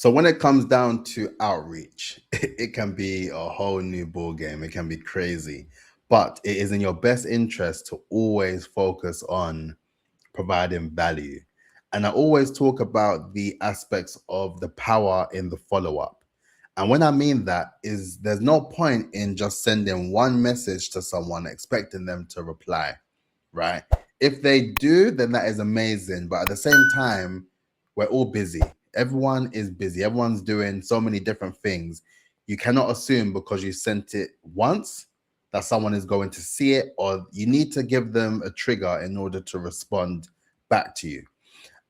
So when it comes down to outreach, it can be a whole new ball game. It can be crazy, but it is in your best interest to always focus on providing value. And I always talk about the aspects of the power in the follow up. And when I mean that is there's no point in just sending one message to someone expecting them to reply, right? If they do, then that is amazing. But at the same time, we're all busy. Everyone is busy. Everyone's doing so many different things. You cannot assume because you sent it once that someone is going to see it, or you need to give them a trigger in order to respond back to you.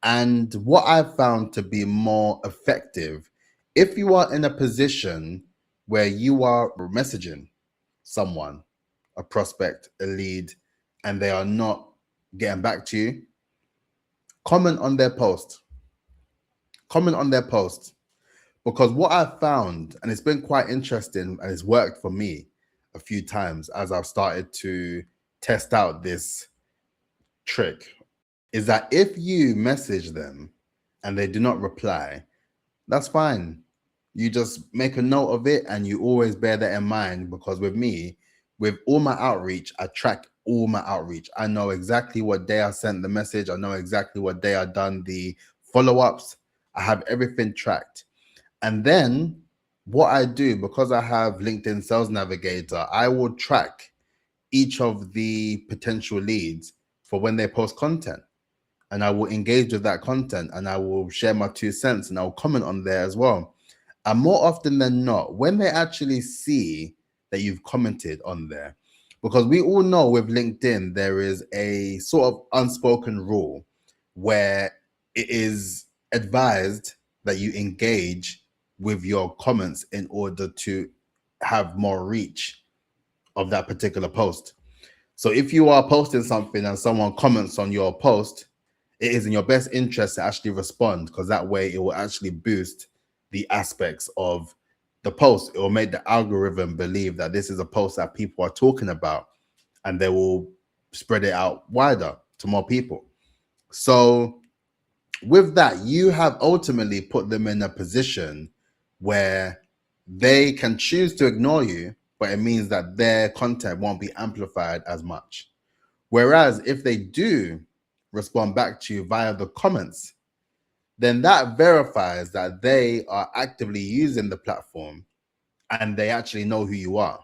And what I've found to be more effective, if you are in a position where you are messaging someone, a prospect, a lead, and they are not getting back to you, comment on their post. Comment on their post. Because what I've found, and it's been quite interesting and it's worked for me a few times as I've started to test out this trick, is that if you message them and they do not reply, that's fine. You just make a note of it and you always bear that in mind, because with me, with all my outreach, I track all my outreach. I know exactly what day I sent the message. I know exactly what day I done the follow-ups. I have everything tracked. And then what I do, because I have LinkedIn Sales Navigator, I will track each of the potential leads for when they post content. And I will engage with that content and I will share my 2 cents and I'll comment on there as well. And more often than not, when they actually see that you've commented on there, because we all know with LinkedIn, there is a sort of unspoken rule where it is advised that you engage with your comments in order to have more reach of that particular post. So if you are posting something and someone comments on your post, it is in your best interest to actually respond, because that way it will actually boost the aspects of the post. It will make the algorithm believe that this is a post that people are talking about, and they will spread it out wider to more people. So with that, you have ultimately put them in a position where they can choose to ignore you, but it means that their content won't be amplified as much. Whereas if they do respond back to you via the comments, then that verifies that they are actively using the platform and they actually know who you are.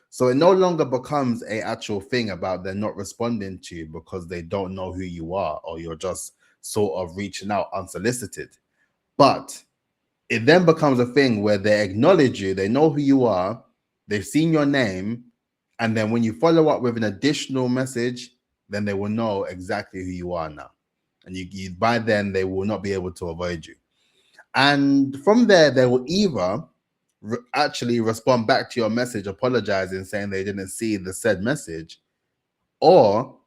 So it no longer becomes a actual thing about them not responding to you because they don't know who you are, or you're just sort of reaching out unsolicited. But it then becomes a thing where they acknowledge you, they know who you are, they've seen your name, and then when you follow up with an additional message, then they will know exactly who you are now. And you by then they will not be able to avoid you. And from there, they will either actually respond back to your message, apologizing, saying they didn't see the said message, or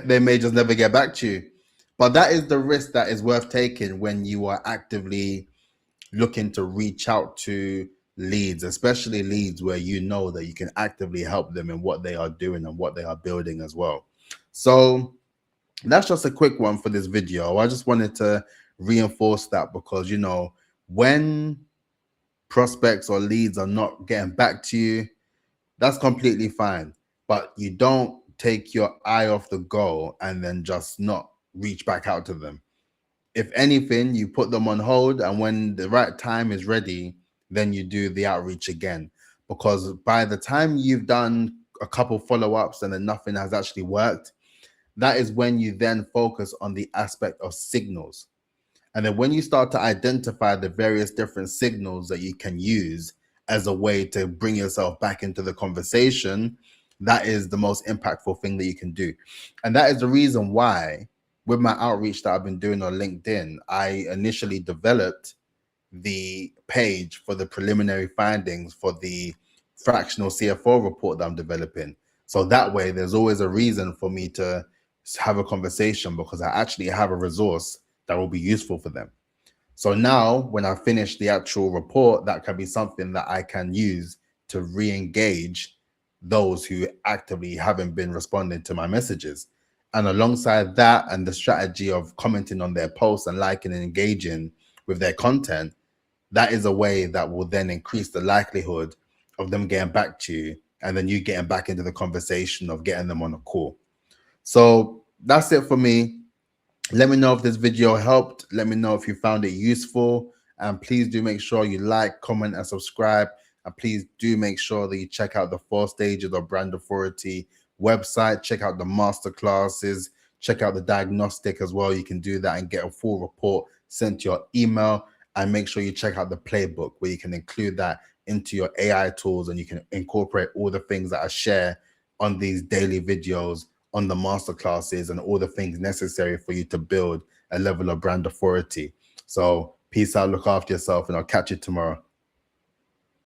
they may just never get back to you. But that is the risk that is worth taking when you are actively looking to reach out to leads, especially leads where you know that you can actively help them in what they are doing and what they are building as well. So that's just a quick one for this video. I just wanted to reinforce that, because you know, when prospects or leads are not getting back to you, that's completely fine. But you don't take your eye off the goal and then just not reach back out to them. If anything, you put them on hold, and when the right time is ready, then you do the outreach again. Because by the time you've done a couple follow-ups and then nothing has actually worked, that is when you then focus on the aspect of signals. And then when you start to identify the various different signals that you can use as a way to bring yourself back into the conversation, that is the most impactful thing that you can do. And that is the reason why with my outreach that I've been doing on LinkedIn, I initially developed the page for the preliminary findings for the fractional CFO report that I'm developing. So that way there's always a reason for me to have a conversation, because I actually have a resource that will be useful for them. So now when I finish the actual report, that can be something that I can use to re-engage those who actively haven't been responding to my messages. And alongside that and the strategy of commenting on their posts and liking and engaging with their content, that is a way that will then increase the likelihood of them getting back to you, and then you getting back into the conversation of getting them on a call. So that's it for me. Let me know if this video helped. Let me know if you found it useful. And please do make sure you like, comment, and subscribe. And please do make sure that you check out the 4 stages of brand authority website. Check out the masterclasses. Check out the diagnostic as well. You can do that and get a full report sent to your email. And make sure you check out the playbook, where you can include that into your AI tools, and you can incorporate all the things that I share on these daily videos, on the masterclasses, and all the things necessary for you to build a level of brand authority. So peace out, look after yourself, and I'll catch you tomorrow.